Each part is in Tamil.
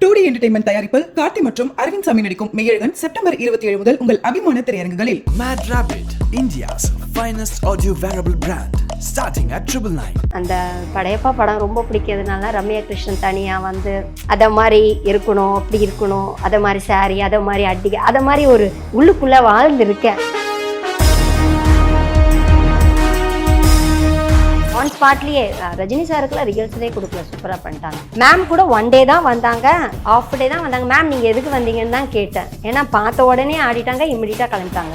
2D என்டர்டைன்மெண்ட் தயாரிப்பில் கார்த்தி மற்றும் அரவிந்த் சாமி நடிக்கும் மெய்யழகன் செப்டம்பர் 27 முதல் உங்கள் அபிமான திரையரங்குகளில். Mad Rabbit, India's finest audio wearable brand, starting at 999. அந்த படையப்பா படம் ரொம்ப பிடிக்கிறதுனால ரம்யா கிருஷ்ணன் தனியாக வந்து அதை மாதிரி இருக்கணும், அப்படி இருக்கணும், அதை மாதிரி சாரி, அதை மாதிரி அடிக்க, அதை மாதிரி ஒரு உள்ளுக்குள்ளே வாழ்ந்துருக்கேன். ஆன் ஸ்பாட்லேயே ரஜினி சாருக்குலாம் ரிஹர்சலே கொடுக்கல, சூப்பராக பண்ணிட்டாங்க. மேம் கூட 1 டே தான் வந்தாங்க, ஆஃப் டே தான் வந்தாங்க. மேம் நீங்கள் எதுக்கு வந்தீங்கன்னு தான் கேட்டேன். ஏன்னா பார்த்த உடனே ஆடிட்டாங்க, இம்மிடியட்டாக கிளம்பிட்டாங்க.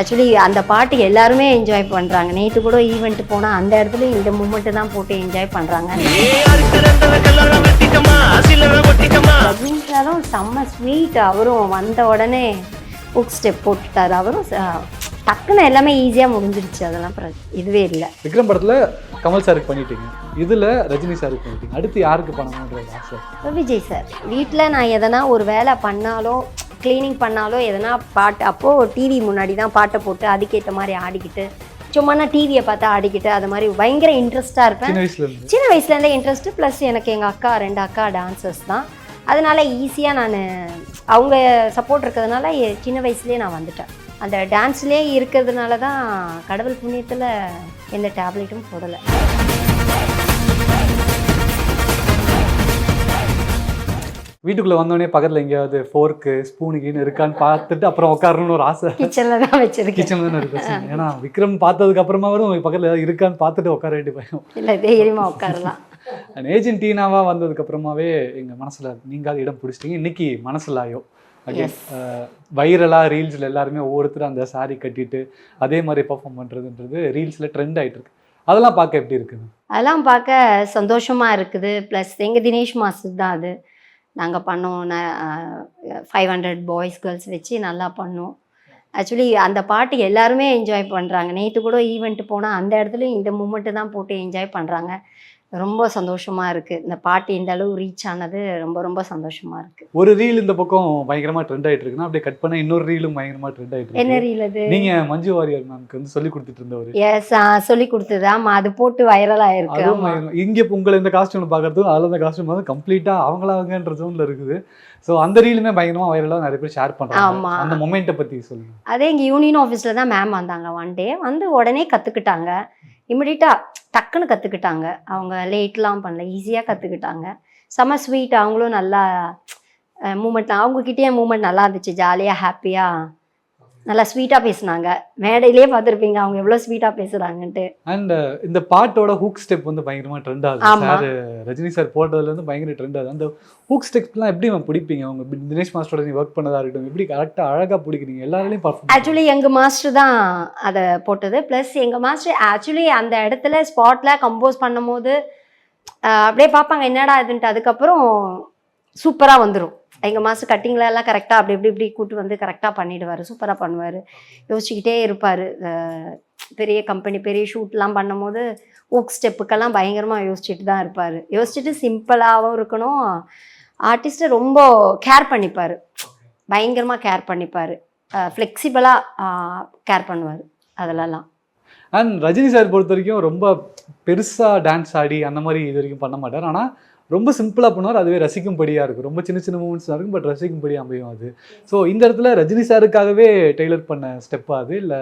ஆக்சுவலி அந்த பாட்டு எல்லாருமே என்ஜாய் பண்ணுறாங்க. நேற்று கூட ஈவெண்ட் போனால் அந்த இடத்துல இந்த மூமெண்ட்டு தான் போட்டு என்ஜாய் பண்ணுறாங்க. ரஜினி சாரும் செம்ம ஸ்வீட். அவரும் வந்த உடனே புக் ஸ்டெப் போட்டுட்டார். அவரும் டக்குன்னு எல்லாமே ஈஸியாக முடிஞ்சிருச்சு. அதெல்லாம் இதுவே இல்லை. விக்ரம் படத்தில் கமல் சாருக்கு பண்ணிட்டீங்க, இதில் ரஜினி சாருக்கு பண்ணிட்டீங்க. அடுத்து யாருக்கு பண்ணணுன்றது ஆசை? விஜய் சார். வீட்டில் நான் எதனா ஒரு வேலை பண்ணாலோ, க்ளீனிங் பண்ணாலோ, எதனா பாட்டு, அப்போது டிவி முன்னாடி தான் பாட்டை போட்டு அதுக்கேற்ற மாதிரி ஆடிக்கிட்டு, சும்மா நான் டிவியை பார்த்து ஆடிக்கிட்டு, அது மாதிரி பயங்கர இன்ட்ரெஸ்ட்டாக இருப்பேன். சின்ன வயசுலேருந்தே இன்ட்ரெஸ்ட்டு. ப்ளஸ் எனக்கு எங்கள் அக்கா 2 அக்கா டான்சர்ஸ் தான். அதனால் ஈஸியாக நான் அவங்க சப்போர்ட் இருக்கிறதுனால சின்ன வயசுலேயே நான் வந்துட்டேன். அந்த டான்ஸ்லேயே இருக்கிறதுனால தான் கடவுள் புண்ணியத்தில் எந்த டேப்லெட்டும் போடலை. வீட்டுக்குள்ளே வந்தோடனே பக்கத்தில் எங்கேயாவது ஃபோர்க்கு ஸ்பூனுக்குன்னு இருக்கான்னு பார்த்துட்டு அப்புறம் உட்காரணும்னு ஒரு ஆசை. கிச்சனில் தான் வச்சிருக்கேன். கிச்சனில் தானே இருக்கு. ஏன்னா விக்ரம் பார்த்ததுக்கு அப்புறமா வரும் பக்கத்தில் ஏதாவது இருக்கான்னு பார்த்துட்டு உட்கார வேண்டிய பயம் இல்லை, தைரியமாக உட்காரலாம். ஏஜென்ட் டீனாவாக வந்ததுக்கு அப்புறமாவே எங்கள் மனசில் நீங்காத இடம் பிடிச்சிட்டிங்க. இன்னைக்கு மனசிலாயோ வைரலாக ரீல்ஸில் எல்லாருமே ஒவ்வொருத்தரும் அந்த சாரி கட்டிட்டு அதே மாதிரி பர்ஃபார்ம் பண்ணுறதுன்றது ரீல்ஸில் ட்ரெண்ட் ஆகிட்டு இருக்கு. அதெல்லாம் பார்க்க எப்படி இருக்குங்க? அதெல்லாம் பார்க்க சந்தோஷமாக இருக்குது. ப்ளஸ் எங்கள் தினேஷ் மாஸ்டர் தான் அது. நாங்கள் பண்ணோம் 500 பாய்ஸ் கேர்ள்ஸ் வச்சு நல்லா பண்ணோம். ஆக்சுவலி அந்த பாட்டு எல்லாருமே என்ஜாய் பண்ணுறாங்க. நேற்று கூட ஈவெண்ட் போனால் அந்த இடத்துல இந்த மூமெண்ட்டு தான் போட்டு என்ஜாய் பண்ணுறாங்க. ரொம்ப சந்தோஷமாக இருக்குது. இந்த பாட்டு இந்த அளவு ரீச் ஆனது ரொம்ப ரொம்ப சந்தோஷமாக இருக்குது. ஒரு ரீல் இந்த பக்கம் பயங்கரமாக ட்ரெண்ட் ஆகிட்டு இருக்குன்னா அப்படியே கட் பண்ண இன்னொரு ரீலும் பயங்கரமாக ட்ரெண்ட் ஆகிட்டு இருக்கு. என்ன ரீல் அது? நீங்கள் மஞ்சு வாரியர் மேம்க்கு வந்து சொல்லி கொடுத்துட்டு இருந்தவர். எஸ், சொல்லி கொடுத்தது. ஆமாம், அது போட்டு வைரலாக இருக்குது. இங்கே உங்களை இந்த காஸ்டியூம் பார்க்குறதும் அதில் இந்த காஸ்டியூம் வந்து கம்ப்ளீட்டாக அவங்களாவங்கன்ற ஜோனில் இருக்குது. ஸோ அந்த ரீலுமே பயங்கரமாக வைரலாக நிறைய பேர் ஷேர் பண்ணுறாங்க. ஆமாம், அந்த மொமெண்ட்டை பற்றி சொல்லுங்கள். அதே இங்கே யூனியன் ஆஃபீஸில் தான் மேம் வந்தாங்க. 1 டே வந்து உடனே கற்றுக்கிட்டாங்க. இமிடியட்டாக டக்குன்னு கற்றுக்கிட்டாங்க. அவங்க லேட்லாம் பண்ணல, ஈஸியாக கற்றுக்கிட்டாங்க. செம்ம ஸ்வீட். அவங்களும் நல்லா மூமெண்ட், அவங்கக்கிட்டே மூமெண்ட் நல்லா இருந்துச்சு. ஜாலியாக ஹாப்பியாக நல்லா ஸ்வீட்டாக பேசுனாங்க. மேடையிலே பார்த்துருப்பீங்க அவங்க எவ்வளோ ஸ்வீட்டாக பேசுகிறாங்கன்ட்டு. அண்ட் இந்த பாட்டோட ஹூக் ஸ்டெப் வந்து பயங்கரமாக ட்ரெண்ட் ஆகுது. சார் ரஜினி சார் போட்டதுலேருந்து பயங்கர ட்ரெண்ட் ஆகுது. அந்த ஹூக் ஸ்டெப்ஸ்லாம் எப்படி பிடிப்பீங்க? அவங்க தினேஷ் மாஸ்டரோட நீ ஒர்க் பண்ணதாக இருக்கட்டும், எப்படி கரெக்டாக அழகாக பிடிக்கிறீங்க எல்லாரையும் பர்ஃபார்ம்? ஆக்சுவலி எங்கள் மாஸ்டர் தான் அதை போட்டது. ப்ளஸ் எங்கள் மாஸ்டர் ஆக்சுவலி அந்த இடத்துல ஸ்பாட்டில் கம்போஸ் பண்ணும் போது அப்படியே பார்ப்பாங்க என்னடா இதுன்ட்டு. அதுக்கப்புறம் சூப்பராக வந்துடும். எங்கள் மாஸ்டர் கட்டிங்கில் எல்லாம் கரெக்டாக அப்படி இப்படி கூட்டு வந்து கரெக்டாக பண்ணிவிடுவார். சூப்பராக பண்ணுவார். யோசிச்சுக்கிட்டே இருப்பார். பெரிய கம்பெனி பெரிய ஷூட்லாம் பண்ணும்போது ஊக் ஸ்டெப்புக்கெல்லாம் பயங்கரமாக யோசிச்சுட்டு தான் இருப்பார். யோசிச்சுட்டு சிம்பிளாகவும் இருக்கணும். ஆர்டிஸ்ட்டை ரொம்ப கேர் பண்ணிப்பார். பயங்கரமாக கேர் பண்ணிப்பார். ஃப்ளெக்சிபிளாக கேர் பண்ணுவார் அதிலலாம். அண்ட் ரஜினி சார் பொறுத்த வரைக்கும் ரொம்ப பெருசாக டான்ஸ் ஆடி அந்த மாதிரி இது வரைக்கும் பண்ண மாட்டார். ஆனால் ரொம்ப சிம்பிளாக பண்ணுவார். அதுவே ரசிக்கும்படியாக இருக்கும். ரொம்ப சின்ன சின்ன மூமெண்ட்ஸாக இருக்கும், பட் ரசிக்கும்படியாக அமையும் அது. ஸோ இந்த இடத்துல ரஜினி சாருக்காகவே டெய்லர் பண்ண ஸ்டெப்பாக அது இல்லை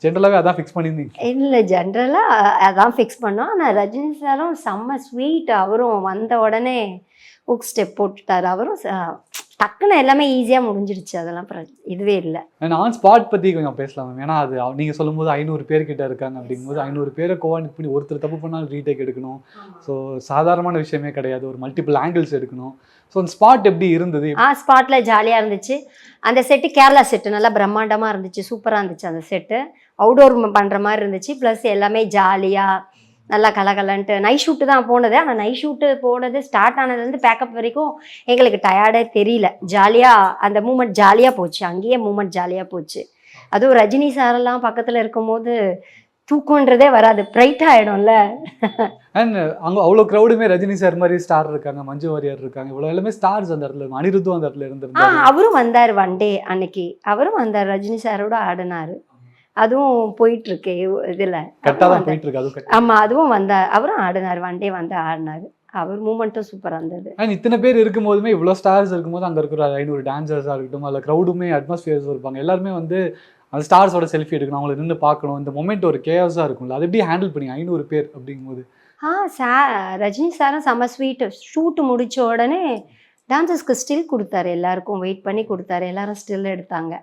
ஜென்ரலாகவே அதான் ஃபிக்ஸ் பண்ணியிருந்தீங்க? இல்லை, ஜென்ரலாக அதான் ஃபிக்ஸ் பண்ணோம். ஆனால் ரஜினி சாரும் செம்ம ஸ்வீட். அவரும் வந்த உடனே ஹுக் ஸ்டெப் போட்டுட்டார். அவரும் டக்குன்னு எல்லாமே ஈஸியாக முடிஞ்சிடுச்சு. அதெல்லாம் இதுவே இல்லை. ஆன் ஸ்பாட் பற்றி கொஞ்சம் பேசலாம் மேம். ஏன்னா அது நீங்கள் சொல்லும்போது 500 பேர்கிட்ட இருக்காங்க. அப்படிங்கும்போது 500 பேரை கோஆர்டினேட் பண்ணி ஒருத்தர் தப்பு பண்ணாலும் ரீடேக் எடுக்கணும். ஸோ சாதாரணமான விஷயமே கிடையாது. ஒரு மல்டிபிள் ஆங்கிள்ஸ் எடுக்கணும். ஸோ அந்த ஸ்பாட் எப்படி இருந்தது? ஸ்பாட்டில் ஜாலியாக இருந்துச்சு. அந்த செட்டு கேரளா செட்டு நல்லா பிரம்மாண்டமாக இருந்துச்சு. சூப்பராக இருந்துச்சு. அந்த செட்டு அவுடோர் பண்ணுற மாதிரி இருந்துச்சு. ப்ளஸ் எல்லாமே ஜாலியாக நல்லா கலகலன்ட்டு. நைட் ஷூட்டு தான் போனது. ஆனால் நைட் ஷூட்டு போனது ஸ்டார்ட் ஆனதுலேருந்து பேக்கப் வரைக்கும் எங்களுக்கு டயர்டே தெரியல. ஜாலியாக அந்த மூமெண்ட் ஜாலியாக போச்சு. அங்கேயே மூமெண்ட் ஜாலியாக போச்சு. அதுவும் ரஜினி சாரெல்லாம் பக்கத்தில் இருக்கும்போது தூக்கன்றதே வராது. பிரைட்டாக ஆகிடும்ல. அண்ட் அங்கே அவ்வளோ க்ரௌடுமே ரஜினி சார் மாதிரி ஸ்டார் இருக்காங்க, மஞ்சு வாரியர் இருக்காங்க, இவ்வளோ எல்லாமே ஸ்டார்ஸ் அந்த இடத்துல. அனிருத்தும் அந்த இடத்துல இருந்திருந்தாரு. அவரும் வந்தார் 1 டே அன்னைக்கு. அவரும் வந்தார், ரஜினி சாரோட ஆடினார். அதுவும் போயிட்டு இருக்கு இதுல. கரெக்டாக தான் போயிட்டு இருக்கு அதுவும். ஆமா, அதுவும் அவரும் ஆடினார், ஒன் டே வந்து ஆடினாரு. அவர் மூமெண்ட்டும் சூப்பரா இருந்தது. அண்ட் இத்தனை பேர் இருக்கும்போதுமே, இவ்வளோ ஸ்டார்ஸ் இருக்கும்போது அங்கே இருக்கிற 500 டான்சர்ஸாக இருக்கட்டும், அதில் க்ரௌடுமே அட்மாஸ்பியர்ஸ் இருப்பாங்க, எல்லாருமே வந்து அந்த ஸ்டார்ஸோட செல்ஃபி எடுக்கணும், அவங்களை நின்று பார்க்கணும். இந்த மொமெண்ட் ஒரு கேஸாக இருக்கும்ல, அது எப்படி ஹேண்டில் பண்ணி 500 பேர் அப்படிங்கும்போது? ரஜினி சாரும் செம்ம ஸ்வீட். ஷூட் முடிச்ச உடனே டான்சர்ஸ்க்கு ஸ்டில் கொடுத்தாரு, எல்லாருக்கும் வெயிட் பண்ணி கொடுத்தாரு, எல்லாரும் ஸ்டில் எடுத்தாங்க.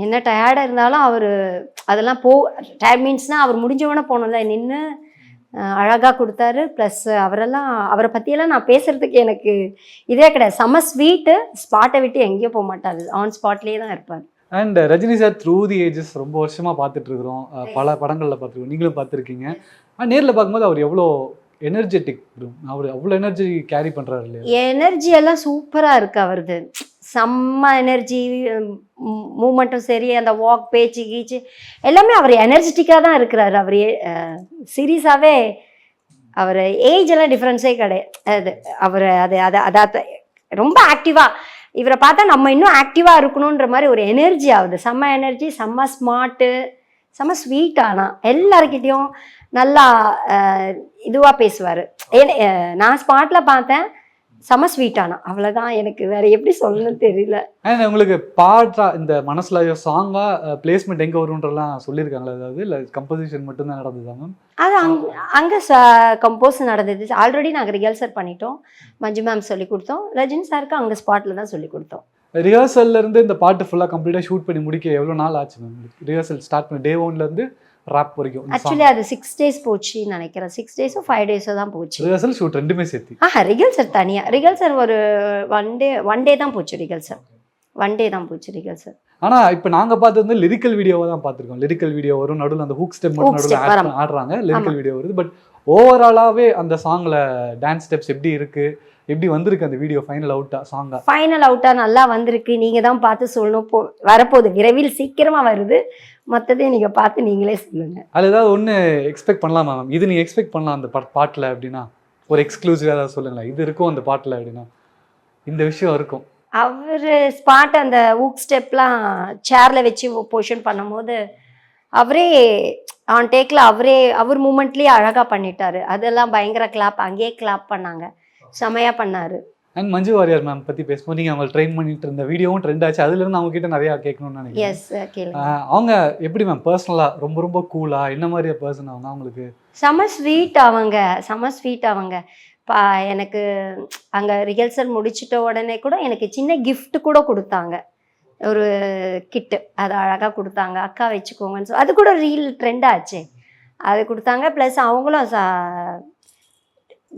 என்ன டயர்டாக இருந்தாலும் அவர் அதெல்லாம் டயர்ட் மீன்ஸ்னால் அவர் முடிஞ்சவொடனே போனோம்ல, நின்று அழகாக கொடுத்தாரு. ப்ளஸ் அவரை பற்றியெல்லாம் நான் பேசுகிறதுக்கு எனக்கு இதே கிடையாது. செம்ம ஸ்வீட்டு, ஸ்பாட்டை விட்டு எங்கேயோ போக மாட்டார், ஆன் ஸ்பாட்லேயே தான் இருப்பார். And Rajini sir through the ages ரொம்ப வருஷமாக பார்த்துட்டு இருக்கிறோம், பல படங்களில் பார்த்துருக்கோம், நீங்களும் பார்த்துருக்கீங்க. நேரில் பார்க்கும்போது அவர் எவ்வளோ எனர்ஜெட்டிக், அவர் அவ்வளோ எனர்ஜி கேரி பண்ணுறாரு இல்லையா? எனர்ஜி எல்லாம் சூப்பராக இருக்குது அவரது, செம்ம எனர்ஜி. மூமெண்ட்டும் சரி, அந்த வாக், பேச்சு கீச்சு எல்லாமே அவர் எனர்ஜெட்டிக்காக தான் இருக்கிறாரு. அவர் சீரியஸாகவே அவர் ஏஜ் எல்லாம் டிஃப்ரென்ஸே கிடையாது. அவர் அதாவது ரொம்ப ஆக்டிவாக, இவரை பார்த்தா நம்ம இன்னும் ஆக்டிவாக இருக்கணுன்ற மாதிரி ஒரு எனர்ஜி ஆகுது. செம்ம எனர்ஜி, செம்ம ஸ்மார்ட்டு, செம்ம ஸ்வீட். ஆனால் எல்லாருக்கிட்டையும் நல்லா இதுவாக பேசுவார். நான் ஸ்பாட்டில் பார்த்தேன், செம ஸ்வீட்டானா, அவ்வளோதான். எனக்கு வேற எப்படி சொல்லணும்னு தெரியல. அண்ட் உங்களுக்கு பாட்டா இந்த மனசுல சாங்கா பிளேஸ்மெண்ட் எங்கே வரும்ன்றலாம் சொல்லியிருக்காங்களா? அதாவது இல்லை கம்போசிஷன் மட்டும்தான் நடந்ததாங்க? அது அங்கே கம்போஸ் நடந்தது. ஆல்ரெடி நாங்கள் ரிஹர்சல் பண்ணிட்டோம், மஞ்சு மேம் சொல்லி கொடுத்தோம். ரஜினி சாருக்கு அங்கே ஸ்பாட்டில் தான் சொல்லி கொடுத்தோம். ரிஹர்சல்ல இருந்து இந்த பாட்டு ஃபுல்லாக கம்ப்ளீட்டாக ஷூட் பண்ணி முடிக்க எவ்வளோ நாள் ஆச்சு மேம்? ரிஹர்சல் ஸ்டார்ட் பண்ணி டே 1லேருந்து ராப் வரைக்கும். ஆக்சுவலி அது 6 days போச்சுன்னு நினைக்கிறேன். 6 days 5 days தான் போச்சு. ரிஹர்சல் ஷூட் ரெண்டுமே சேர்த்து? ரிஹர்சல் தனியாக. ரிஹர்சல் ஒரு ஒன் டே தான் போச்சு. ரிஹர்சல். ஆனால் இப்போ நாங்கள் பார்த்தது வந்து லிரிக்கல் வீடியோவை தான் பார்த்துருக்கோம். லிரிக்கல் வீடியோ வரும், நடுவில் அந்த ஹூக் ஸ்டெப் மட்டும் நடுவில் ஆடுறாங்க, லிரிக்கல் வீடியோ வருது. பட் ஓவராலாகவே அந்த சாங்கில் டான்ஸ் ஸ்டெப்ஸ் எப்படி இருக்குது, எப்படி வந்திருக்கு அந்த வீடியோ? ஃபைனல் அவுட்டாக நல்லா வந்திருக்கு. நீங்கள் தான் பார்த்து சொல்லணும். வரப்போகுது, விரைவில் சீக்கிரமாக வருது. மற்றதையும் நீங்கள் பார்த்து நீங்களே சொல்லுங்கள். அது ஏதாவது ஒன்று எக்ஸ்பெக்ட் பண்ணலாமா மேம்? இது நீங்கள் எக்ஸ்பெக்ட் பண்ணலாம் அந்த பாட்டில் அப்படின்னா, ஒரு எக்ஸ்க்ளூசிவாக ஏதாவது சொல்லுங்களேன், இது இருக்கும் அந்த பாட்டில் அப்படின்னா, இந்த விஷயம் இருக்கும். அவர் ஸ்பாட் அந்த ஊக் ஸ்டெப்லாம் சேரில் வச்சு பொசிஷன் பண்ணும்போது அவரே ஆன் டேக்கில் அவர் மூமெண்ட்லேயே அழகாக பண்ணிட்டாரு. அதெல்லாம் பயங்கர கிளாப், அங்கேயே கிளாப் பண்ணாங்க, செமையாக பண்ணார். அண்ட் மஞ்சு வாரியர் மேம் பற்றி பேசும்போது, நீங்கள் அவங்க ட்ரெயின் பண்ணிட்டு இருந்த வீடியோவும் ட்ரெண்ட் ஆச்சு, அதுலேருந்து அவங்க கிட்ட நிறையா கேட்கணும்னு நினைக்கிறேன். எஸ், கேளுங்க. அவங்க எப்படி மேம் பர்சனலாக ரொம்ப கூலாக என்ன மாதிரியா பர்சன் அவங்க? அவங்களுக்கு செம ஸ்வீட் அவங்க. எனக்கு அங்கே ரிஹர்சல் முடிச்சிட்ட உடனே கூட எனக்கு சின்ன கிஃப்ட் கூட கொடுத்தாங்க, ஒரு கிட்டு. அது அழகாக கொடுத்தாங்க, அக்கா வச்சுக்கோங்கன்னு சொல்லி. அது கூட ரீல் ட்ரெண்ட் ஆச்சு, அது கொடுத்தாங்க. ப்ளஸ் அவங்களும்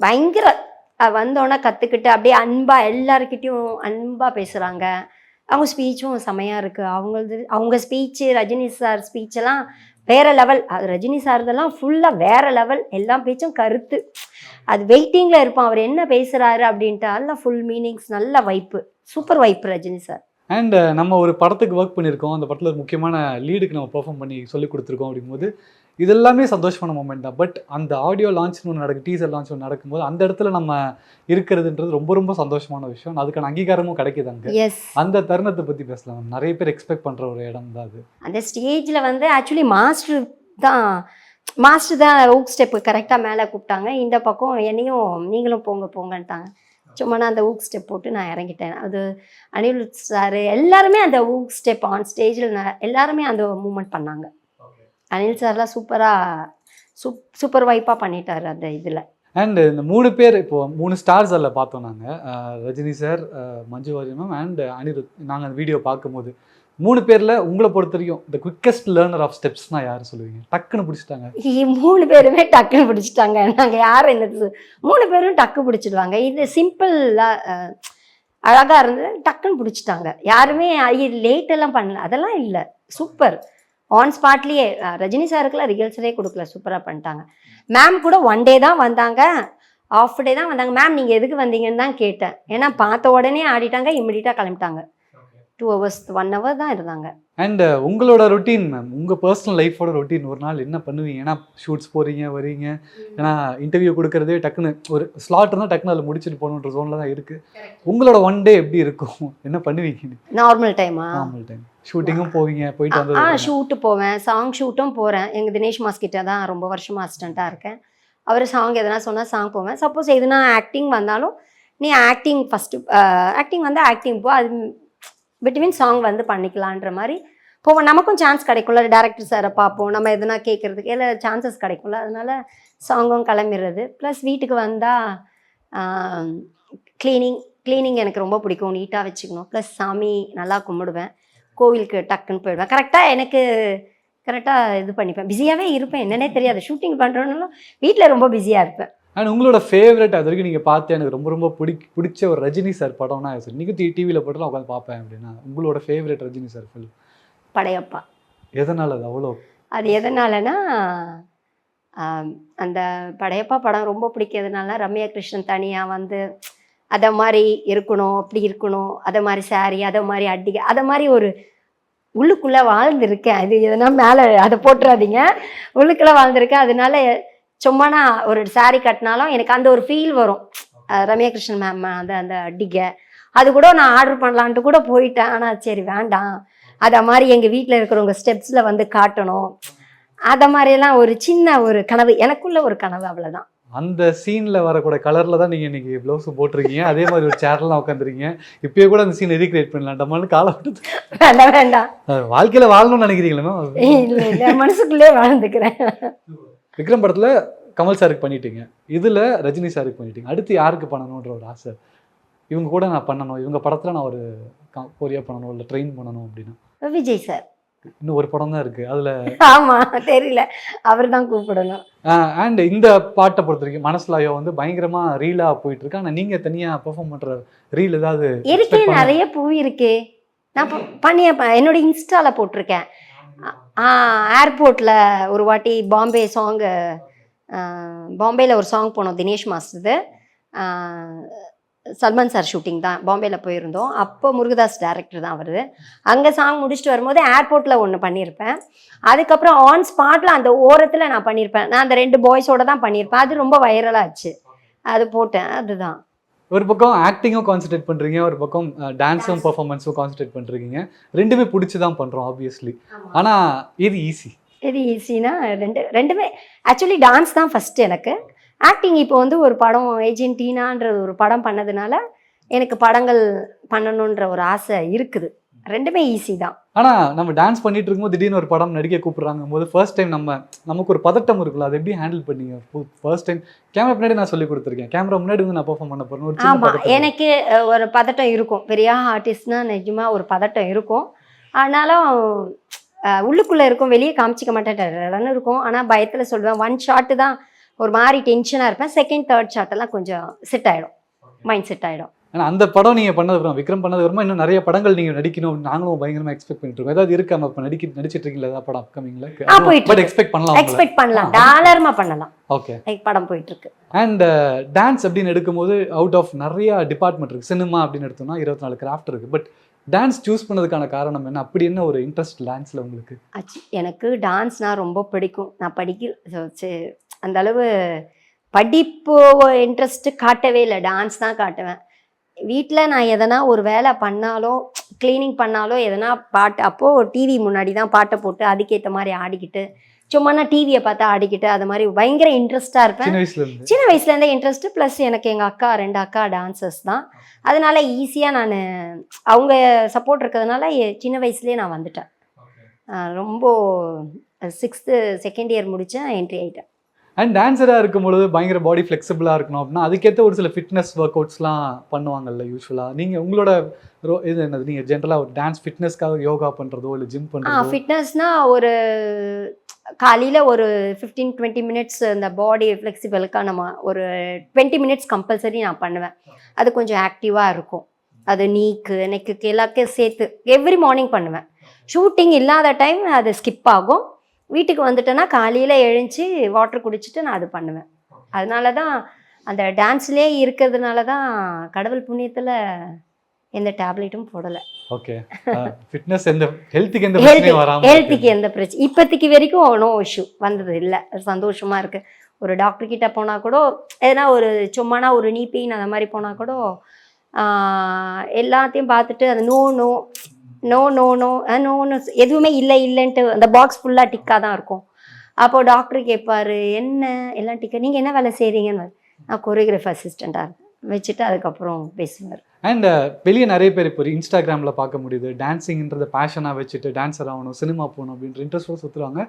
பயங்கர வந்தோடனே கற்றுக்கிட்டு அப்படியே அன்பாக எல்லாருக்கிட்டையும் அன்பாக பேசுகிறாங்க. அவங்க ஸ்பீச்சும் செமையாக இருக்குது. அவங்க ஸ்பீச்சு, ரஜினி சார் ஸ்பீச்செல்லாம் வேறு லெவல். அது ரஜினி சார்தெல்லாம் ஃபுல்லாக வேறு லெவல். எல்லா பேச்சும் கருத்து, அது வெயிட்டிங்கில் இருப்பான் அவர் என்ன பேசுகிறாரு அப்படின்ட்டு. நல்லா ஃபுல் மீனிங்ஸ், நல்ல வைப்பு, சூப்பர் வைப்பு ரஜினி சார். அண்ட் நம்ம ஒரு படத்துக்கு ஒர்க் பண்ணியிருக்கோம், அந்த படத்தில் ஒரு முக்கியமான லீடுக்கு நம்ம பெர்ஃபார்ம் பண்ணி சொல்லி கொடுத்துருக்கோம். அப்படிங்கும்போது இதெல்லாமே சந்தோஷமான மூமெண்ட் தான். பட் அந்த ஆடியோ லான்ச்னு ஒன்று நடக்குது, டீசர் லான்ச் ஒன்று நடக்கும்போது அந்த இடத்துல நம்ம இருக்கிறதுன்றது ரொம்ப சந்தோஷமான விஷயம். அதுக்கான அங்கீகாரமும் கிடைக்குது அங்கே. அந்த தருணத்தை பற்றி பேசலாம். நிறைய பேர் எக்ஸ்பெக்ட் பண்ணுற ஒரு இடம் தான் அது. அந்த ஸ்டேஜில் வந்து ஆக்சுவலி மாஸ்டர் தான் ஊக் ஸ்டெப்பு கரெக்டாக மேலே கூப்பிட்டாங்க. இந்த பக்கம் என்னையும் நீங்களும் போங்கன்ட்டாங்க. சும்மா நான் அந்த ஊக் ஸ்டெப் போட்டு நான் இறங்கிட்டேன். அது அனில் சார் எல்லாருமே அந்த ஊக் ஸ்டெப் ஆன் ஸ்டேஜில் எல்லாருமே அந்த மூமெண்ட் பண்ணாங்க. அனில் சார்லாம் சூப்பர் வைப்பாக பண்ணிட்டார் அந்த இதில். அண்ட் இந்த 3 பேர் இப்போ 3 ஸ்டார்ஸ் அதில் பார்த்தோம் நாங்கள், Rajini sir, Manju Warrier ma'am and Anirudh. நாங்கள் அந்த வீடியோ பார்க்கும்போது 3 பேரில் உங்களை பொறுத்த வரைக்கும் இந்த குவிக்கஸ்ட் லேர்னர் ஆஃப் ஸ்டெப்ஸ்னா யார் சொல்லுவீங்க? டக்குன்னு பிடிச்சிட்டாங்க. 3 பேருமே டக்குன்னு பிடிச்சிட்டாங்க. நாங்கள் யார் என்னது 3 பேரும் டக்கு பிடிச்சிடுவாங்க. இது சிம்பிளாக அழகாக இருந்தது, டக்குன்னு பிடிச்சிட்டாங்க. யாருமே லேட்டெல்லாம் பண்ணல, அதெல்லாம் இல்லை. சூப்பர் ஆன் ஸ்பாட்லேயே. ரஜினி சாருக்குலாம் ரிஹர்சலே கொடுக்கல, சூப்பராக பண்ணிட்டாங்க. மேம் கூட 1 day தான் வந்தாங்க, ஆஃப் டே தான் வந்தாங்க. மேம் நீங்கள் எதுக்கு வந்தீங்கன்னு தான் கேட்டேன். ஏன்னா பார்த்த உடனே ஆடிட்டாங்க, இம்மிடியட்டாக கிளம்பிட்டாங்க. 2 hours 1 hour தான் இருந்தாங்க. அண்ட் உங்களோட ரொட்டீன் மேம், உங்கள் பர்சனல் லைஃபோட ரொட்டீன் ஒரு நாள் என்ன பண்ணுவீங்க? ஏன்னா ஷூட்ஸ் போகிறீங்க வரீங்க, ஏன்னா இன்டர்வியூ கொடுக்குறதே டக்குன்னு ஒரு ஸ்லாட் இருந்தால் டக்குன்னு அதில் முடிச்சுட்டு போகணுன்ற ஜோனில் தான் இருக்குது. உங்களோட ஒன் டே எப்படி இருக்கும்? என்ன பண்ணுவீங்க? நார்மல் டைமா? நார்மல் டைம் ஷூட்டிங்கும் போவீங்க, போயிட்டு வந்து ஷூட்டு போவேன், சாங் ஷூட்டும் போகிறேன். எங்கள் தினேஷ் மாஸ்கிட்ட தான் ரொம்ப வருஷமாக அசிஸ்டண்ட்டாக இருக்கேன். அவர் சாங் எதனா சொன்னால் சாங் போவேன். சப்போஸ் எதுனா ஆக்டிங் வந்தாலும் நீ ஆக்டிங் ஃபஸ்ட்டு ஆக்டிங் வந்து ஆக்டிங் போ, அது பிட்வீன் சாங் வந்து பண்ணிக்கலான்ற மாதிரி போவோம். நமக்கும் சான்ஸ் கிடைக்கும்ல, டேரக்டர் சாரை பார்ப்போம், நம்ம எதுனா கேட்குறதுக்கு எல்லாம் சான்சஸ் கிடைக்கும்ல, அதனால சாங்கும் கிளம்பிடுறது. ப்ளஸ் வீட்டுக்கு வந்தால் க்ளீனிங் எனக்கு ரொம்ப பிடிக்கும், நீட்டாக வச்சுக்கணும். ப்ளஸ் சாமி நல்லா கும்பிடுவேன், கோவிலுக்கு டக்குன்னு போயிடுவேன். கரெக்டாக இது பண்ணிப்பேன். பிஸியாகவே இருப்பேன், என்னன்னே தெரியாது. ஷூட்டிங் பண்ணுறோன்னாலும் வீட்டில் ரொம்ப பிஸியாக இருப்பேன். அண்ட் உங்களோட ஃபேவரட் அது வரைக்கும் நீங்கள் பார்த்து எனக்கு ரொம்ப ரொம்ப பிடிச்ச ஒரு ரஜினி சார் படம்னா சார் நீங்கள் டிவியில் போட்டுலாம் உட்காந்து பார்ப்பேன் அப்படின்னா உங்களோட favourite Rajini sir film? Padayappa. எதனால் அது அவ்வளோ? அது எதனாலனா அந்த படையப்பா படம் ரொம்ப பிடிக்கிறதுனால ரம்யா கிருஷ்ணன் தனியாக வந்து அதை மாதிரி இருக்கணும், அப்படி இருக்கணும், அதை மாதிரி சாரி, அதை மாதிரி அடிக்க, அதை மாதிரி ஒரு உள்ளுக்குள்ளே வாழ்ந்துருக்கேன். அது எதனா மேலே அதை போட்டுறாதீங்க, உள்ளுக்குள்ளே வாழ்ந்துருக்கேன். அதனால சும்மா நான் ஒரு சாரி கட்டினாலும் எனக்கு அந்த ஒரு ஃபீல் வரும். ரம்யா கிருஷ்ணன் மேம் அந்த அடிக்க அது கூட நான் ஆர்டர் பண்ணலான்ட்டு கூட போயிட்டேன். ஆனால் சரி வேண்டாம், அதை மாதிரி எங்கள் வீட்டில் இருக்கிறவங்க ஸ்டெப்ஸில் வந்து காட்டணும், அதை மாதிரியெல்லாம் ஒரு சின்ன ஒரு கனவு, எனக்குள்ள ஒரு கனவு, அவ்வளோதான். அந்த சீனில் வரக்கூடிய கலரில் தான் நீங்கள் இன்றைக்கி ப்ளவுஸ் போட்டிருக்கீங்க, அதே மாதிரி ஒரு சேர்லாம் உட்காந்துருக்கீங்க. இப்போயே கூட அந்த சீனை ரீக்ரியேட் பண்ணலாம், நம்மளும் காலை விட்டு வேண்டாம். வாழ்க்கையில் வாழணும்னு நினைக்கிறீங்களா மேம்? இல்லை, மனசுக்குள்ளே வாழ்ந்துக்கிறேன். விக்ரம் படத்தில் கமல் சாருக்கு பண்ணிட்டீங்க, இதில் ரஜினி சாருக்கு பண்ணிட்டீங்க, அடுத்து யாருக்கு பண்ணணுன்ற ஒரு ஆசை? இவங்க கூட நான் பண்ணணும், இவங்க படத்தில் நான் ஒரு கோரியா பண்ணணும், இல்லை ட்ரெயின் பண்ணணும் அப்படின்னா? விஜய் சார். இன்னும் ஒரு படம் தான் இருக்குது அதில். ஆமாம், தெரியல, அவர் தான் கூப்பிடணும். அண்ட் இந்த பாட்டை பொறுத்த வரைக்கும் மனசுலாயோ வந்து பயங்கரமாக ரீலாக போயிட்டு இருக்கு. ஆனால் நீங்கள் தனியாக பெர்ஃபார்ம் பண்ணுற ரீல் ஏதாவது இருக்கே? நிறைய போயிருக்கே, நான் என்னோட இன்ஸ்டாவில் போட்டிருக்கேன். ஏர்போர்ட்டில் ஒரு வாட்டி பாம்பேயில் ஒரு சாங் போனோம், Dinesh master, Salman sir shooting தான், பாம்பேயில் போயிருந்தோம். அப்போ முருகதாஸ் டேரக்டர் தான் அவர். அங்கே சாங் முடிச்சுட்டு வரும்போது ஏர்போர்ட்டில் ஒன்று பண்ணியிருப்பேன். அதுக்கப்புறம் ஆன் ஸ்பாட்டில் அந்த ஓரத்தில் நான் பண்ணியிருப்பேன். நான் அந்த 2 பாய்ஸோடு தான் பண்ணியிருப்பேன். அது ரொம்ப வைரலாச்சு, அது போட்டேன். அதுதான். ஒரு பக்கம் ஆக்டிங்கும் கான்சன்ட்ரேட் பண்ணுறீங்க, ஒரு பக்கம் டான்ஸும் பர்ஃபார்மன்ஸும் கான்சன்ட்ரேட் பண்ணுறீங்க. ரெண்டுமே பிடிச்சி தான் பண்ணுறோம் ஆப்வியஸ்லி. ஆனால் இது ஈஸினா ரெண்டுமே. ஆக்சுவலி டான்ஸ் தான் ஃபஸ்ட்டு எனக்கு. ஆக்டிங் இப்போ வந்து ஒரு படம் ஏஜென்டினான்ற ஒரு படம் பண்ணதுனால எனக்கு படங்கள் பண்ணணுன்ற ஒரு ஆசை இருக்குது. ரெண்டுமே ஈஸி தான். ஆனால் நம்ம டான்ஸ் பண்ணிட்டு இருக்கும்போது திடீர்னு ஒரு படம் நடிக்க கூப்பிட்றாங்க போது ஃபர்ஸ்ட் டைம் நமக்கு ஒரு பதட்டம் இருக்குல்ல, அதை எப்படி ஹேண்டில் பண்ணீங்க? ஃபர்ஸ்ட் டைம் கேமரா முன்னாடி நான் சொல்லி கொடுத்துருக்கேன், கேமரா முன்னாடி வந்து நான் பெர்ஃபார்ம் பண்ண போகிறேன். ஆமாம், எனக்கு ஒரு பதட்டம் இருக்கும். பெரிய ஆர்டிஸ்ட்னா நிஜமாக ஒரு பதட்டம் இருக்கும். ஆனாலும் உள்ளுக்குள்ளே இருக்கும், வெளியே காமிச்சிக்க மாட்டேன் இருக்கும். ஆனால் பயத்தில் சொல்லுவேன். 1 ஷாட்டு தான் ஒரு மாதிரி டென்ஷனாக இருப்பேன். 2nd 3rd ஷாட்டெல்லாம் கொஞ்சம் செட் ஆகிடும், மைண்ட் செட் ஆகிடும். ஆனால் அந்த படம் நீங்கள் பண்ணதுக்கப்புறம், விக்ரம் பண்ணதுக்கப்புறமா இன்னும் நிறைய படங்கள் நீங்கள் நடிக்கணும் நாங்களும் பயங்கரமாக எக்ஸ்பெக்ட் பண்ணிட்டு இருக்கோம். ஏதாவது இருக்கா இப்போ நடிச்சிட்டு இருக்கீங்களா ஏதாவது படம் அப்கமிங்ல? பட் எக்ஸ்பெக்ட் பண்ணலாம், டாலர்மா பண்ணலாம். ஓகே, படம் போயிட்டு இருக்கு. அண்ட் டான்ஸ் அப்படின்னு எடுக்கும்போது அவுட் ஆஃப் நிறைய டிபார்ட்மெண்ட் இருக்குது. சினிமா அப்படின்னு எடுத்தோம்னா 24 கிராஃப்ட் இருக்குது. பட் டான்ஸ் சூஸ் பண்ணதுக்கான காரணம் என்ன? அப்படி என்ன ஒரு இன்ட்ரெஸ்ட் டான்ஸில் உங்களுக்கு? எனக்கு டான்ஸ்னால் ரொம்ப பிடிக்கும். நான் அந்த அளவு படிப்பு இன்ட்ரெஸ்ட்டு காட்டவே இல்லை, டான்ஸ் தான் காட்டுவேன். வீட்டில் நான் எதனா ஒரு வேலை பண்ணாலோ, க்ளீனிங் பண்ணாலோ, எதனா பாட்டு, அப்போது டிவி முன்னாடி தான் பாட்டை போட்டு அதுக்கேற்ற மாதிரி ஆடிக்கிட்டு, சும்மா நான் டிவியை பார்த்து ஆடிக்கிட்டு, அது மாதிரி பயங்கர இன்ட்ரெஸ்டாக இருப்பேன். சின்ன வயசுலேருந்தே இன்ட்ரெஸ்ட்டு. ப்ளஸ் எனக்கு எங்கள் அக்கா 2 அக்கா டான்சர்ஸ் தான். அதனால ஈஸியாக நான் அவங்க சப்போர்ட் இருக்கிறதுனால சின்ன வயசுலேயே நான் வந்துட்டேன். ரொம்ப 6th 2nd இயர் முடித்தேன், என்ட்ரி ஆகிட்டேன். அண்ட் டான்ஸராக இருக்கும்பொழுது பயங்கர பாடி ஃப்ளெக்சிபிளாக இருக்கணும் அப்படின்னா அதுக்கேற்ற ஒரு சில ஃபிட்னஸ் ஒர்க் அவுட்ஸ்லாம் பண்ணுவாங்கல்ல யூஸ்வலாக. நீங்கள் உங்களோட இது என்னது? நீங்கள் ஜென்ரலாக ஒரு டான்ஸ் ஃபிட்னஸ்க்காக யோகா பண்ணுறதோ இல்லை ஜிம் பண்ணுறதோ? ஃபிட்னஸ்னால் ஒரு காலையில் ஒரு 15-20 மினிட்ஸ் இந்த பாடி ஃப்ளெக்சிபிளுக்காக நம்ம ஒரு 20 மினிட்ஸ் கம்பல்சரி நான் பண்ணுவேன். அது கொஞ்சம் ஆக்டிவாக இருக்கும். அது நெக்குக்கு எல்லாத்தையும் சேர்த்து எவ்ரி மார்னிங் பண்ணுவேன். ஷூட்டிங் இல்லாத டைம் அது ஸ்கிப் ஆகும். வீட்டுக்கு வந்துட்டேன்னா காலையில் எழுந்துச்சி வாட்டர் குடிச்சிட்டு நான் அது பண்ணுவேன். அதனால தான் அந்த டான்ஸ்லேயே இருக்கிறதுனால தான் கடவுள் புண்ணியத்தில் எந்த டேப்லெட்டும் போடலை. ஓகே, ஃபிட்னஸ் எந்த ஹெல்த்துக்கு எந்த பிரச்சனையும் வராம ஹெல்த்துக்கு எந்த பிரச்சனை இப்போதைக்கு வரைக்கும் நோ இஷ்யூ வந்தது இல்லை. சந்தோஷமாக இருக்குது. ஒரு டாக்டர் கிட்ட போனால் கூட எதனா ஒரு சும்மானா ஒரு நீ பெயின் அந்த மாதிரி போனால் கூட எல்லாத்தையும் பார்த்துட்டு அது no no no no no நோன்னு எதுவுமே இல்லை இல்லைன்ட்டு அந்த பாக்ஸ் ஃபுல்லாக டிக்காக தான் இருக்கும். அப்போது டாக்டர் கேட்பாரு என்ன எல்லாம் டிக்கா, நீங்கள் என்ன வேலை செய்கிறீங்கன்னு. நான் கொரியோகிராஃபர் அசிஸ்டண்ட்டாக வச்சுட்டு அதுக்கப்புறம் பேசுவார். அண்ட் வெளியே நிறைய பேர் இப்போ இன்ஸ்டாகிராமில் பார்க்க முடியுது, டான்ஸிங்ன்றத பேஷனாக வச்சுட்டு டான்ஸர் ஆகணும், சினிமா போகணும் அப்படின்ற இன்ட்ரெஸ்ட்டோடு சுற்றுவாங்க.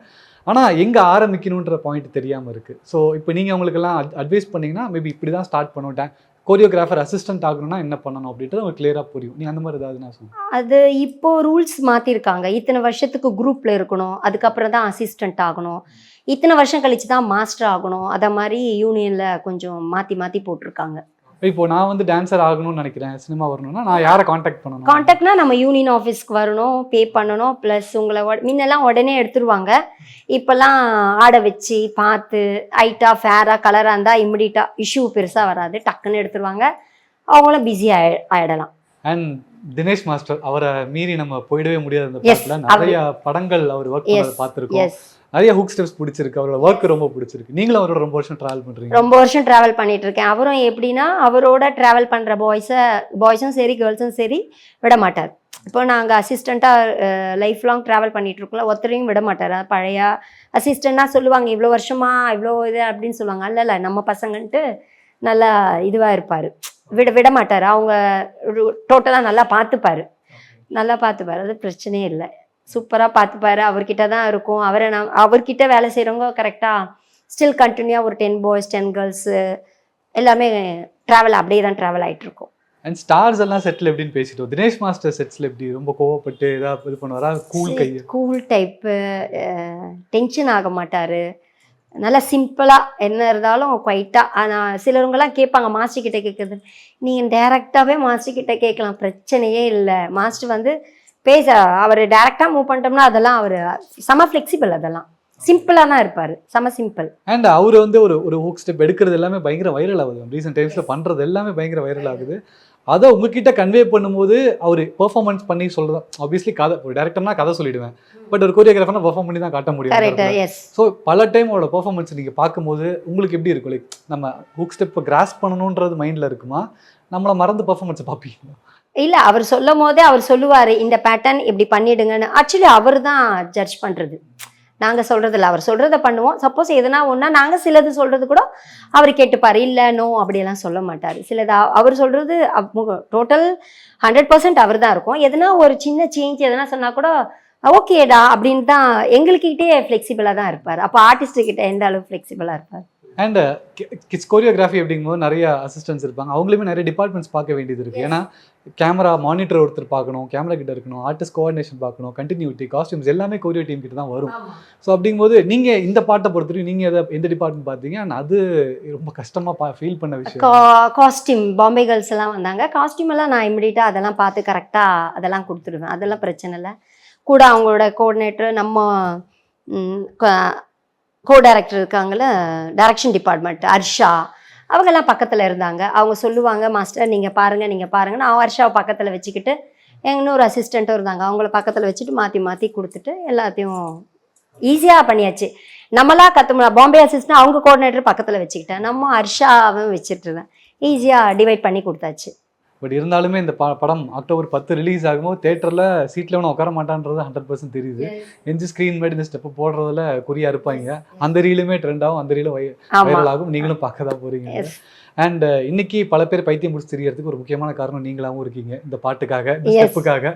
ஆனால் எங்கே ஆரம்பிக்கணுன்ற பாயிண்ட் தெரியாமல் இருக்குது. ஸோ இப்போ நீங்கள் அவங்களுக்கெல்லாம் அட்வைஸ் பண்ணிங்கன்னா மேபி இப்படி தான் ஸ்டார்ட் பண்ணும், கோரியோகிராஃபர் அசிஸ்டன்ட் ஆகணும்னா என்ன பண்ணணும் அப்படின்றது அவங்க கிளியராக புரியும். நீ அந்த மாதிரி ஏதாவது நான் சொல்லுவேன். அது இப்போ ரூல்ஸ் மாற்றிருக்காங்க. இத்தனை வருஷத்துக்கு குரூப்பில் இருக்கணும், அதுக்கப்புறம் தான் அசிஸ்டண்ட் ஆகணும், இத்தனை வருஷம் கழிச்சு தான் மாஸ்டர் ஆகணும். அதை மாதிரி யூனியனில் கொஞ்சம் மாற்றி மாற்றி போட்டிருக்காங்க. இப்போ நான் வந்து டான்ஸர் ஆகணும்னு நினைக்கிறேன், சினிமா வரணும்னா நான் யாரை காண்டாக்ட் பண்ணணும்? காண்டாக்ட்னா நம்ம யூனியன் ஆஃபீஸ்க்கு வரணும், பே பண்ணணும். ப்ளஸ் உங்களை முன்னெல்லாம் உடனே எடுத்துருவாங்க. இப்போல்லாம் ஆடை வச்சு பார்த்து ஹைட்டாக ஃபேராக கலராக இருந்தால் இம்மிடியட்டாக இஷ்யூ பெருசாக வராது, டக்குன்னு எடுத்துருவாங்க. அவங்களும் பிஸி ஆகிடலாம். அண்ட் தினேஷ் மாஸ்டர், அவரை மீறி நம்ம போயிடவே முடியாது. அந்த படத்தில் நிறைய படங்கள் அவர் ஒர்க் பண்ணதை பார்த்துருக்கோம். நிறைய ஹூக் ஸ்டெப்ஸ் பிடிச்சிருக்கு, அவரோட ஒர்க் ரொம்ப பிடிச்சிருக்கு. நீங்களும் அவரோட ரொம்ப வருஷம் ட்ராவல் பண்ணுறீங்க. ரொம்ப வருஷம் ட்ராவல் பண்ணிட்டு இருக்கேன். அவரும் எப்படின்னா அவரோட ட்ராவல் பண்ணுற பாய்ஸும் சரி கேர்ள்ஸும் சரி விட மாட்டார். இப்போ நாங்கள் அசிஸ்டண்ட்டாக லைஃப் லாங் ட்ராவல் பண்ணிட்டு இருக்கோம்ல, ஒருத்தரையும் விட மாட்டார். பழைய அசிஸ்டண்ட்னா சொல்லுவாங்க இவ்வளோ வருஷமா இவ்வளோ இது அப்படின்னு சொல்லுவாங்க. இல்லை நம்ம பசங்கன்ட்டு நல்லா இதுவாக இருப்பார், விட மாட்டார். அவங்க டோட்டலாக நல்லா பார்த்துப்பார். அது பிரச்சனையே இல்லை. சூப்பராக பார்த்துப்பாரு. அவர்கிட்ட தான் இருக்கும். அவர்கிட்ட வேலை செய்கிறவங்க கரெக்டாக ஸ்டில் கண்டினியூ ஒரு 10 பாய்ஸ் 10 கேர்ள்ஸு எல்லாமே ட்ராவல் அப்படியே தான் ட்ராவல் ஆகிட்டு இருக்கும். அண்ட் ஸ்டார்ஸ் எல்லாம் செட்டில் எப்படின்னு பேசிட்டோம். தினேஷ் மாஸ்டர் செட்ஸில் எப்படி ரொம்ப கோவப்பட்டு ஏதாவது இது பண்ணுவாரா? கூல் டைப்பு, டென்ஷன் ஆக மாட்டார், நல்லா சிம்பிளாக என்ன இருந்தாலும் குவைட்டாக. ஆனால் சிலருங்கெல்லாம் கேட்பாங்க மாஸ்டர் கிட்டே கேட்குறது, நீங்கள் டேரெக்டாகவே மாஸ்டர் கிட்டே கேட்கலாம், பிரச்சனையே இல்லை. மாஸ்டர் வந்து அவர் டைரக்டாக மூவ் பண்ணிட்டோம்னா அதெல்லாம் அவர் செம ஃப்ளெக்சிபிள், அதெல்லாம் சிம்பிளாக தான் இருப்பார், செம சிம்பிள். அண்ட் அவர் வந்து ஒரு ஹூக் ஸ்டெப் எடுக்கிறது எல்லாமே பயங்கர வைரல் ஆகுது. ரீசெண்ட் டைம்ஸில் பண்ணுறது எல்லாமே பயங்கர வைரல் ஆகுது. அதை உங்ககிட்ட கன்வே பண்ணும்போது அவர் பெர்ஃபார்மன்ஸ் பண்ணி சொல்கிறது, ஆப்வியஸ்லி கதை ஒரு டேரக்டர்னா கதை சொல்லிடுவேன், பட் ஒரு கோரியோகிராஃபர்னா பெர்ஃபார்ம் பண்ணி தான் காட்ட முடியும். ஸோ பல டைம் அவரோட பெர்ஃபார்மன்ஸ் நீங்கள் பார்க்கும்போது உங்களுக்கு எப்படி இருக்கும்? லைக் நம்ம ஹூக் ஸ்டெப்பை கிராஸ் பண்ணணுன்றது மைண்டில் இருக்குமா, நம்மளை மறந்து பெர்ஃபார்மன்ஸை பார்ப்பீங்களா? இல்லை, அவர் சொல்லும் போதே அவர் சொல்லுவார் இந்த பேட்டர்ன் இப்படி பண்ணிடுங்கன்னு. ஆக்சுவலி அவர் தான் ஜட்ஜ் பண்ணுறது, நாங்கள் சொல்கிறது இல்லை. அவர் சொல்கிறத பண்ணுவோம். சப்போஸ் எதுனா ஒன்றா நாங்கள் சிலது சொல்கிறது கூட அவர் கேட்டுப்பார், இல்லை நோ அப்படியெல்லாம் சொல்ல மாட்டார். சிலது அவர் சொல்கிறது டோட்டல் 100% அவர் தான் இருக்கும். எதுனா ஒரு சின்ன சேஞ்ச் எதனா சொன்னால் கூட ஓகேடா அப்படின்னு தான் எங்களுக்கிட்டே ஃப்ளெக்சிபிளாக தான் இருப்பார். அப்போ ஆர்டிஸ்ட்டுக்கிட்ட எந்த அளவு ஃப்ளெக்சிபிளாக இருப்பார். அண்ட் கிட்ஸ் கோரியோகிராஃபி அப்படிங்கும்போது நிறைய அசிஸ்டன்ஸ் இருப்பாங்க, அவங்களுமே நிறைய டிபார்ட்மெண்ட்ஸ் பார்க்க வேண்டியது இருக்குது. ஏன்னா கேமரா மானிட்டர் ஒருத்தர் பார்க்கணும், கேமரா கிட்ட இருக்கணும், ஆர்டிஸ்ட் கோஆர்டினேஷன் பார்க்கணும், கண்டினியூட்டி, காஸ்டியூம்ஸ் எல்லாமே கோரியோ டீம் கிட்ட தான் வரும். ஸோ அப்படிங்கும்போது நீங்கள் இந்த பாட்டை பொறுத்தவரைக்கும் நீங்கள் எந்த டிபார்ட்மெண்ட் பார்த்தீங்க? அண்ட் அது ரொம்ப கஷ்டமாக ஃபீல் பண்ண விஷயம். காஸ்டியூம் பாம்பே கேர்ள்ஸ் எல்லாம் வந்தாங்க. காஸ்டியூம் எல்லாம் நான் இமிடியேட்டாக அதெல்லாம் பார்த்து கரெக்டாக அதெல்லாம் கொடுத்துடுவேன், அதெல்லாம் பிரச்சனை இல்லை. கூட அவங்களோட கோஆர்டினேட்டர், நம்ம கோ-டைரக்டர் இருக்காங்கள்ல, டைரக்ஷன் டிபார்ட்மெண்ட் ஹர்ஷா, அவங்கெல்லாம் பக்கத்தில் இருந்தாங்க. அவங்க சொல்லுவாங்க மாஸ்டர் நீங்கள் பாருங்கள். நான் ஹர்ஷாவை பக்கத்தில் வச்சுக்கிட்டு இன்னொரு அசிஸ்டண்ட்டும் இருந்தாங்க, அவங்கள பக்கத்தில் வச்சுட்டு மாற்றி கொடுத்துட்டு எல்லாத்தையும் ஈஸியாக பண்ணியாச்சு. நம்மளாம் கற்றுமுடியா. பாம்பே அசிஸ்டன்ட் அவங்க கோஆர்டினேட்டர் பக்கத்தில் வச்சுக்கிட்டேன், நம்ம ஹர்ஷாவும் வச்சுட்டு இருந்தேன். ஈஸியாக டிவைட் பண்ணி கொடுத்தாச்சு. பட் இருந்தாலுமே இந்த படம் அக்டோபர் 10 ரிலீஸ் ஆகும்போது தேட்டரில் சீட்டில் ஒன்றும் உட்கார மாட்டான்றது 100% தெரியுது. எந்த ஸ்க்ரீன் மேட் இந்த ஸ்டெப்பை போடுறதுல குறியா இருப்பாங்க. அந்த ரீலுமே ட்ரெண்ட் ஆகும், அந்த ரீலும் வைரல் ஆகும், நீங்களும் பார்க்க தான் போறீங்க. அண்ட் இன்னைக்கு பல பேர் பைத்தியம் முடிச்சு தெரியறதுக்கு ஒரு முக்கியமான காரணம் நீங்களாவும் இருக்கீங்க, இந்த பாட்டுக்காக, இந்த ஸ்டெப்புக்காக.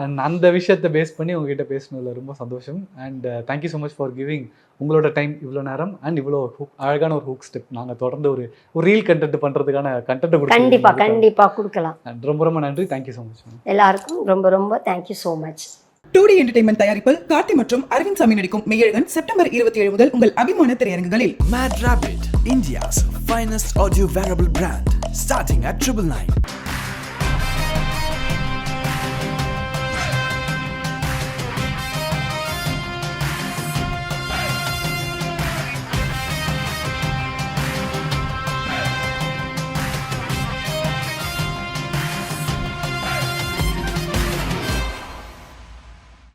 அண்ட் அந்த விஷயத்தை பேஸ் பண்ணி உங்ககிட்ட பேசினதுல ரொம்ப சந்தோஷம். And thank you so much for giving உங்களோட டைம், இவ்வளோ நேரம் அண்ட் இவ்வளோ அழகான ஒரு ஹூக் ஸ்டெப். நாங்கள் தொடர்ந்து ஒரு ரீல் கண்டென்ட் பண்ணுறதுக்கான கண்டென்ட் கொடுக்கலாம். கண்டிப்பாக கொடுக்கலாம். ரொம்ப நன்றி. Thank you so much. எல்லாருக்கும் ரொம்ப thank you so much. 2D entertainment தயாரிப்பில் கார்த்தி மற்றும் அரவிந்த் சாமி நடிக்கும் மெய்யழகன் செப்டம்பர் 27 முதல் உங்கள் அபிமான திரையரங்குகளில். Mad Rabbit, India's finest audio wearable brand, starting at 999.